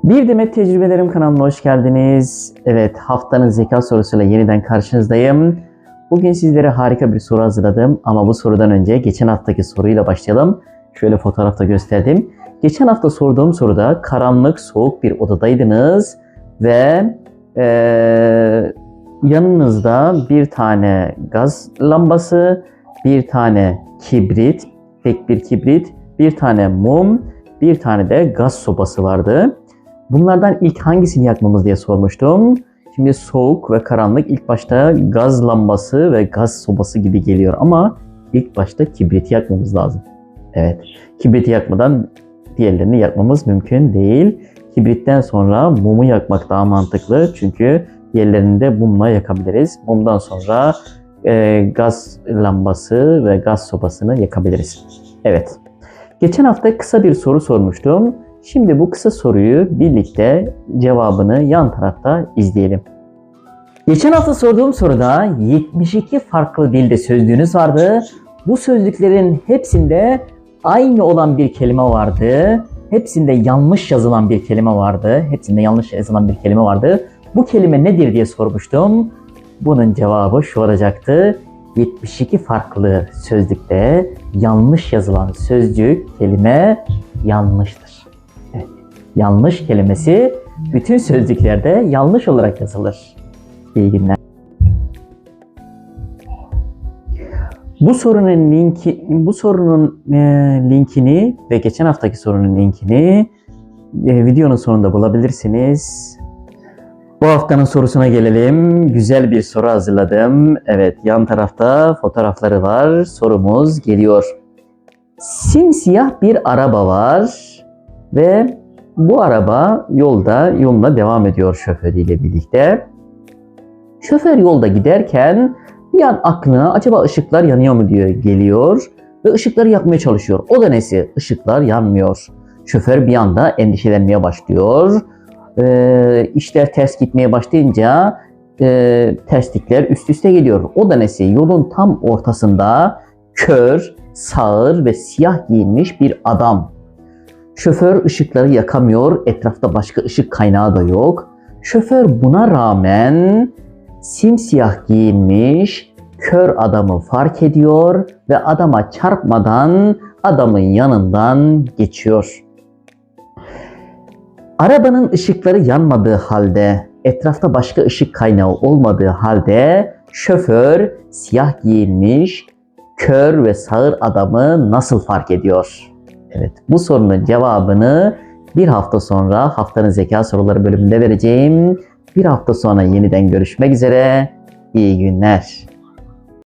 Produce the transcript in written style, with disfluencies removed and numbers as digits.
Bir Demet Tecrübelerim kanalına hoş geldiniz. Evet, haftanın zeka sorusuyla yeniden karşınızdayım. Bugün sizlere harika bir soru hazırladım ama bu sorudan önce geçen haftaki soruyla başlayalım. Şöyle fotoğrafta gösterdim. Geçen hafta sorduğum soruda karanlık, soğuk bir odadaydınız ve yanınızda bir tane gaz lambası, bir tane kibrit, tek bir kibrit, bir tane mum, bir tane de gaz sobası vardı. Bunlardan ilk hangisini yakmamız diye sormuştum. Şimdi soğuk ve karanlık, ilk başta gaz lambası ve gaz sobası gibi geliyor ama ilk başta kibriti yakmamız lazım. Evet, kibriti yakmadan diğerlerini yakmamız mümkün değil. Kibritten sonra mumu yakmak daha mantıklı çünkü diğerlerini de mumla yakabiliriz. Mumdan sonra gaz lambası ve gaz sobasını yakabiliriz. Evet, geçen hafta kısa bir soru sormuştum. Şimdi bu kısa soruyu birlikte cevabını yan tarafta izleyelim. Geçen hafta sorduğum soruda 72 farklı dilde sözlüğünüz vardı. Bu sözlüklerin hepsinde aynı olan bir kelime vardı. Hepsinde yanlış yazılan bir kelime vardı. Bu kelime nedir diye sormuştum. Bunun cevabı şu olacaktı. 72 farklı sözlükte yanlış yazılan sözcük, kelime yanlıştır. Evet, yanlış kelimesi bütün sözlüklerde yanlış olarak yazılır. İyi günler. Bu sorunun linkini ve geçen haftaki sorunun linkini videonun sonunda bulabilirsiniz. Bu haftanın sorusuna gelelim. Güzel bir soru hazırladım. Evet, yan tarafta fotoğrafları var. Sorumuz geliyor. Simsiyah bir araba var ve bu araba yoluna devam ediyor şoförüyle birlikte. Şoför yolda giderken bir an aklına acaba ışıklar yanıyor mu diye geliyor ve ışıkları yakmaya çalışıyor. O da nesi? Işıklar yanmıyor. Şoför bir anda endişelenmeye başlıyor. İşler ters gitmeye başlayınca terslikler üst üste geliyor. O da nesi? Yolun tam ortasında kör, sağır ve siyah giyinmiş bir adam. Şoför ışıkları yakamıyor, etrafta başka ışık kaynağı da yok. Şoför buna rağmen simsiyah giyinmiş, kör adamı fark ediyor ve adama çarpmadan adamın yanından geçiyor. Arabanın ışıkları yanmadığı halde, etrafta başka ışık kaynağı olmadığı halde şoför siyah giyinmiş, kör ve sağır adamı nasıl fark ediyor? Evet, bu sorunun cevabını bir hafta sonra haftanın zeka soruları bölümünde vereceğim. Bir hafta sonra yeniden görüşmek üzere. İyi günler.